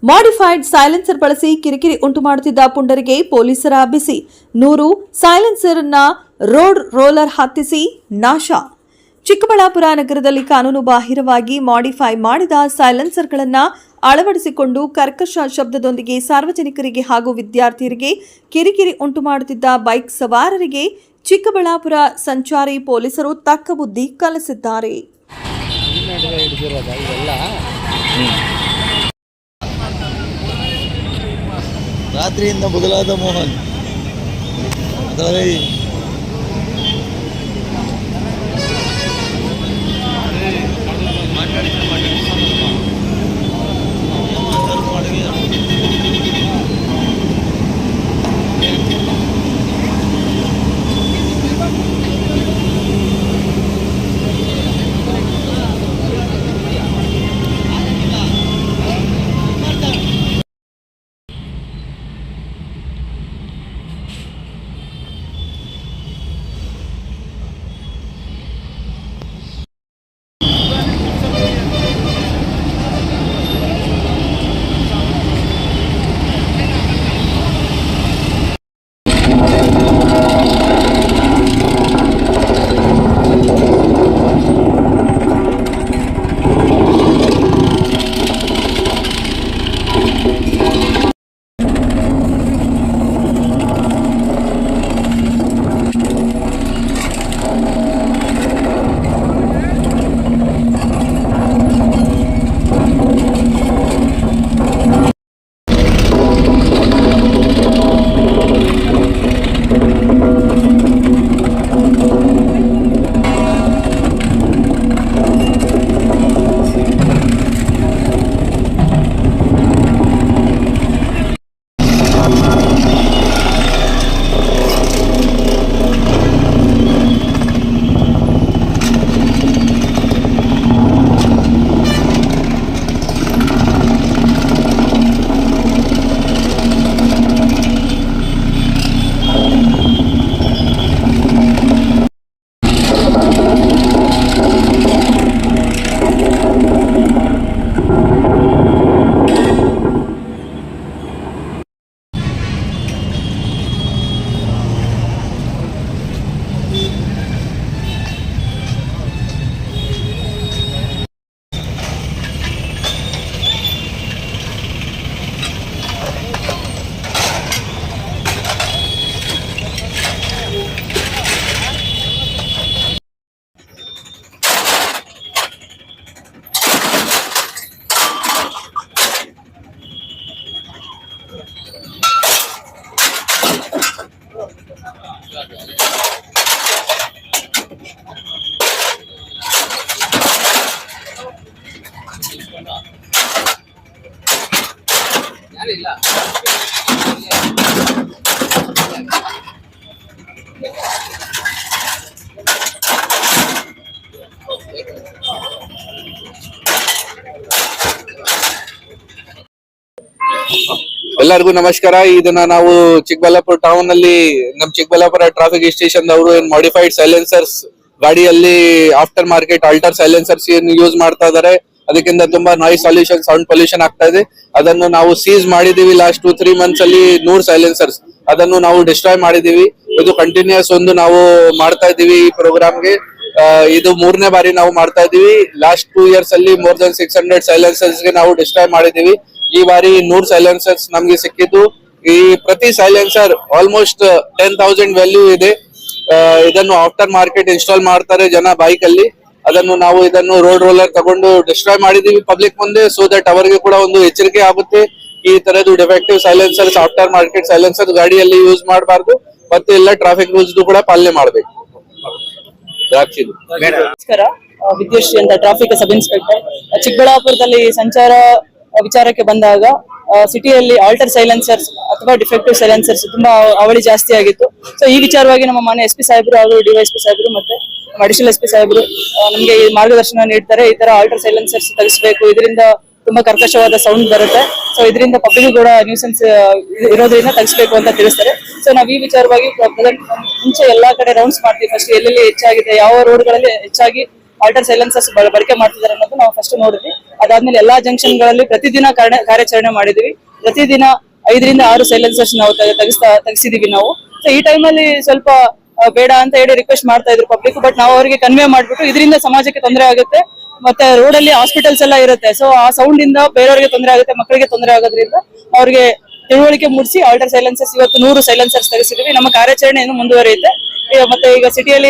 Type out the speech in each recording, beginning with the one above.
Modified silencer ಬಳಸಿ ಕಿರಿಕಿರಿ ಉಂಟು ಮಾಡುತ್ತಿದ್ದ ಪುಂಡರಿಗೆ ಪೊಲೀಸರ ಬಿಸಿ 100 ಸೈಲೆನ್ಸರ್ ಅನ್ನ ರೋಡ್ ರೋಲರ್ ಹತ್ತಿಸಿ ನಾಶ. ಚಿಕ್ಕಬಳ್ಳಾಪುರ ನಗರದಲ್ಲಿ ಕಾನೂನು ಬಾಹಿರವಾಗಿ ಮಾಡಿಫೈ ಮಾಡಿದ ಸೈಲೆನ್ಸರ್ಗಳನ್ನು ಅಳವಡಿಸಿಕೊಂಡು ಕರ್ಕಶ ಶಬ್ದದೊಂದಿಗೆ ಸಾರ್ವಜನಿಕರಿಗೆ ಹಾಗೂ ವಿದ್ಯಾರ್ಥಿಯರಿಗೆ ಕಿರಿಕಿರಿ ಉಂಟು ಮಾಡುತ್ತಿದ್ದ ಬೈಕ್ ಸವಾರರಿಗೆ ಚಿಕ್ಕಬಳ್ಳಾಪುರ ಸಂಚಾರಿ ಪೊಲೀಸರು ತಕ್ಕ ಬುದ್ಧಿ ಕಲಿಸಿದ್ದಾರೆ. ರಾತ್ರಿಯಿಂದ ಬದಲಾದ ಮೋಹನ್ ಎಲ್ಲರಿಗೂ ನಮಸ್ಕಾರ. ಇದನ್ನ ನಾವು ಚಿಕ್ಕಬಳ್ಳಾಪುರ ಟೌನ್ ಅಲ್ಲಿ ನಮ್ ಚಿಕ್ಕಬಳ್ಳಾಪುರ ಟ್ರಾಫಿಕ್ ಸ್ಟೇಷನ್ ಅವರು ಏನ್ ಮಾಡಿಫೈಡ್ ಸೈಲೆನ್ಸರ್ಸ್ ಗಾಡಿಯಲ್ಲಿ ಆಫ್ಟರ್ ಮಾರ್ಕೆಟ್ ಆಲ್ಟರ್ ಸೈಲೆನ್ಸರ್ಸ್ ಏನ್ ಯೂಸ್ ಮಾಡ್ತಾ ಇದಾರೆ, ಅದಕ್ಕಿಂತ ತುಂಬಾ ನಾಯ್ಸ್ ಪೊಲ್ಯೂಷನ್, ಸೌಂಡ್ ಪೊಲ್ಯೂಷನ್ ಆಗ್ತಾ ಇದೆ. ಅದನ್ನು ನಾವು ಸೀಸ್ ಮಾಡಿದೀವಿ. ಲಾಸ್ಟ್ 2-3 ಮಂತ್ಸ್ ಅಲ್ಲಿ 100 ಸೈಲೆನ್ಸರ್ಸ್ ಅದನ್ನು ನಾವು ಡಿಸ್ಟ್ರಾಯ್ ಮಾಡಿದೀವಿ. ಇದು ಕಂಟಿನ್ಯೂಸ್ ಒಂದು ನಾವು ಮಾಡ್ತಾ ಇದೀವಿ ಈ ಪ್ರೋಗ್ರಾಮ್ಗೆ. ಇದು 3ನೇ ಬಾರಿ ನಾವು ಮಾಡ್ತಾ ಇದೀವಿ. ಲಾಸ್ಟ್ 2 years ಅಲ್ಲಿ more than 600 ಸೈಲೆನ್ಸರ್ಸ್ ಗೆ ನಾವು ಡಿಸ್ಟ್ರಾಯ್ ಮಾಡಿದೀವಿ. ಈ ಬಾರಿ 100 ಸೈಲೆನ್ಸರ್ಸ್ ನಮ್ಗೆ ಸಿಕ್ಕಿದ್ದು. ಈ ಪ್ರತಿ ಸೈಲೆನ್ಸರ್ ಆಲ್ಮೋಸ್ಟ್ 10,000 ವ್ಯಾಲ್ಯೂ ಇದೆ. ಇದನ್ನು ಆಫ್ಟರ್ ಮಾರ್ಕೆಟ್ ಇನ್ಸ್ಟಾಲ್ ಮಾಡ್ತಾರೆ ಜನ ಬೈಕ್ ಅಲ್ಲಿ. ಅದನ್ನು ನಾವು ಇದನ್ನು ರೋಡ್ ರೋಲರ್ ತಗೊಂಡು ಡಿಸ್ಟ್ರಾಯ್ ಮಾಡಿದೀವಿ ಪಬ್ಲಿಕ್ ಮುಂದೆ, ಸೋ ದಟ್ ಅವರಿಗೆ ಕೂಡ ಒಂದು ಎಚ್ಚರಿಕೆ ಆಗುತ್ತೆ. ಈ ತರದ್ದು ಡಿಫೆಕ್ಟಿವ್ ಸೈಲೆನ್ಸರ್ಸ್, ಆಫ್ಟರ್ ಮಾರ್ಕೆಟ್ ಸೈಲೆನ್ಸರ್ ಗಾಡಿಯಲ್ಲಿ ಯೂಸ್ ಮಾಡಬಾರ್ದು, ಮತ್ತೆ ಎಲ್ಲ ಟ್ರಾಫಿಕ್ ರೂಲ್ಸ್ ಕೂಡ ಪಾಲನೆ ಮಾಡಬೇಕು. ನಮಸ್ಕಾರ, ವಿದ್ಯುಶ್ರೀ ಅಂತ ಟ್ರಾಫಿಕ್ ಸಬ್ ಇನ್ಸ್ಪೆಕ್ಟರ್. ಚಿಕ್ಕಬಳ್ಳಾಪುರದಲ್ಲಿ ಸಂಚಾರ ವಿಚಾರಕ್ಕೆ ಬಂದಾಗ ಸಿಟಿಯಲ್ಲಿ ಆಲ್ಟರ್ ಸೈಲೆನ್ಸರ್ಸ್ ಅಥವಾ ಡಿಫೆಕ್ಟಿವ್ ಸೈಲೆನ್ಸರ್ಸ್ ತುಂಬಾ ಅವಳಿ ಜಾಸ್ತಿ ಆಗಿತ್ತು. ಸೊ ಈ ವಿಚಾರವಾಗಿ ನಮ್ಮ ಮಾನ್ಯ SP ಸಾಹೇಬರು ಹಾಗೂ DYSP ಸಾಹೇಬರು ಮತ್ತೆ ಅಡಿಷನಲ್ SP ಸಾಹೇಬರು ನಮಗೆ ಮಾರ್ಗದರ್ಶನ ನೀಡ್ತಾರೆ. ಈ ತರ ಆಲ್ಟರ್ ಸೈಲೆನ್ಸರ್ಸ್ ತೆಗೆಸಬೇಕು, ಇದರಿಂದ ತುಂಬಾ ಕರ್ಕಶವಾದ ಸೌಂಡ್ ಬರುತ್ತೆ. ಸೊ ಇದರಿಂದ ಪಬ್ಲಿಕ್ ಕೂಡ ನ್ಯೂಸೆನ್ಸ್ ಇರೋದ್ರಿಂದ ತೆಗಿಸ್ಬೇಕು ಅಂತ ತಿಳಿಸ್ತಾರೆ. ಸೊ ನಾವ್ ಈ ವಿಚಾರವಾಗಿ ಮುಂಚೆ ಎಲ್ಲಾ ಕಡೆ ರೌಂಡ್ಸ್ ಮಾಡ್ತೀವಿ. ಫಸ್ಟ್ ಎಲ್ಲೆಲ್ಲಿ ಹೆಚ್ಚಾಗಿದೆ, ಯಾವ ರೋಡ್ಗಳಲ್ಲಿ ಹೆಚ್ಚಾಗಿ ಆಲ್ಟರ್ ಸೈಲೆನ್ಸರ್ಸ್ ಬಳಕೆ ಮಾಡ್ತಿದ್ದಾರೆ ಅನ್ನೋದು ನಾವು ಫಸ್ಟ್ ನೋಡಿದ್ವಿ. ಅದಾದ್ಮೇಲೆ ಎಲ್ಲಾ ಜಂಕ್ಷನ್ ಗಳಲ್ಲಿ ಪ್ರತಿದಿನ ಕಾರ್ಯಾಚರಣೆ ಮಾಡಿದ್ವಿ. ಪ್ರತಿದಿನ 5 ರಿಂದ 6 ಸೈಲೆನ್ಸರ್ಸ್ ನಾವು ತೆಗಿಸಿದೀವಿ ನಾವು. ಸೊ ಈ ಟೈಮಲ್ಲಿ ಸ್ವಲ್ಪ ಬೇಡ ಅಂತ ಹೇಳಿ ರಿಕ್ವೆಸ್ಟ್ ಮಾಡ್ತಾ ಇದ್ರು ಪಬ್ಲಿಕ್. ಬಟ್ ನಾವು ಅವರಿಗೆ ಕನ್ವೆ ಮಾಡ್ಬಿಟ್ಟು ಇದರಿಂದ ಸಮಾಜಕ್ಕೆ ತೊಂದರೆ ಆಗುತ್ತೆ, ಮತ್ತೆ ರೋಡ್ ಅಲ್ಲಿ ಹಾಸ್ಪಿಟಲ್ಸ್ ಎಲ್ಲ ಇರುತ್ತೆ. ಸೊ ಆ ಸೌಂಡ್ ಇಂದ ಬೇರೆಯವರಿಗೆ ತೊಂದರೆ ಆಗುತ್ತೆ, ಮಕ್ಕಳಿಗೆ ತೊಂದರೆ ಆಗೋದ್ರಿಂದ ಅವ್ರಿಗೆ ತಿಳುವಳಿಕೆ ಮೂಡಿಸಿ ಆಲ್ಟರ್ ಸೈಲೆನ್ಸರ್ಸ್ ಇವತ್ತು 100 ಸೈಲೆನ್ಸರ್ಸ್ ತೆಗೆಸಿದೀವಿ. ನಮ್ಮ ಕಾರ್ಯಾಚರಣೆ ಇನ್ನು ಮುಂದುವರಿಯುತ್ತೆ. ಮತ್ತೆ ಈಗ ಸಿಟಿಯಲ್ಲಿ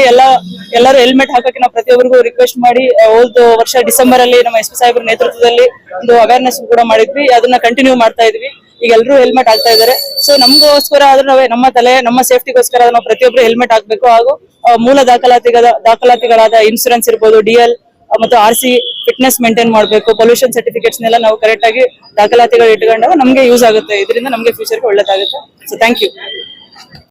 ಎಲ್ಲರೂ ಹೆಲ್ಮೆಟ್ ಹಾಕಕ್ಕೆ ನಾವು ಪ್ರತಿಯೊಬ್ಬರಿಗೂ ರಿಕ್ವೆಸ್ಟ್ ಮಾಡಿ ಹೋದ ವರ್ಷ ಡಿಸೆಂಬರ್ ಅಲ್ಲಿ ನಮ್ಮ SP ಸಾಹೇಬ್ರ ನೇತೃತ್ವದಲ್ಲಿ ಒಂದು ಅವೇರ್ನೆಸ್ ಕೂಡ ಮಾಡಿದ್ವಿ. ಅದನ್ನ ಕಂಟಿನ್ಯೂ ಮಾಡ್ತಾ ಇದ್ವಿ. ಈಗ ಎಲ್ಲರೂ ಹೆಲ್ಮೆಟ್ ಹಾಕ್ತಾ ಇದ್ದಾರೆ. ಸೊ ನಮಗೋಸ್ಕರ ಆದ್ರೂ ನಮ್ಮ ಸೇಫ್ಟಿಗೋಸ್ಕರ ನಾವು ಪ್ರತಿಯೊಬ್ಬರು ಹೆಲ್ಮೆಟ್ ಹಾಕ್ಬೇಕು. ಹಾಗೂ ಮೂಲ ದಾಖಲಾತಿಗಳಾದ ಇನ್ಸೂರೆನ್ಸ್ ಇರ್ಬೋದು, DL ಮತ್ತು RC ಫಿಟ್ನೆಸ್ ಮೇಂಟೈನ್ ಮಾಡಬೇಕು. ಪೊಲ್ಯೂಷನ್ ಸರ್ಟಿಫಿಕೇಟ್ಸ್ ನೆಲ್ಲ ನಾವು ಕರೆಕ್ಟ್ ಆಗಿ ದಾಖಲಾತಿಗಳು ಇಟ್ಕೊಂಡಾಗ ನಮಗೆ ಯೂಸ್ ಆಗುತ್ತೆ. ಇದರಿಂದ ನಮಗೆ ಫ್ಯೂಚರ್ಗೆ ಒಳ್ಳೇದಾಗುತ್ತೆ. So thank you.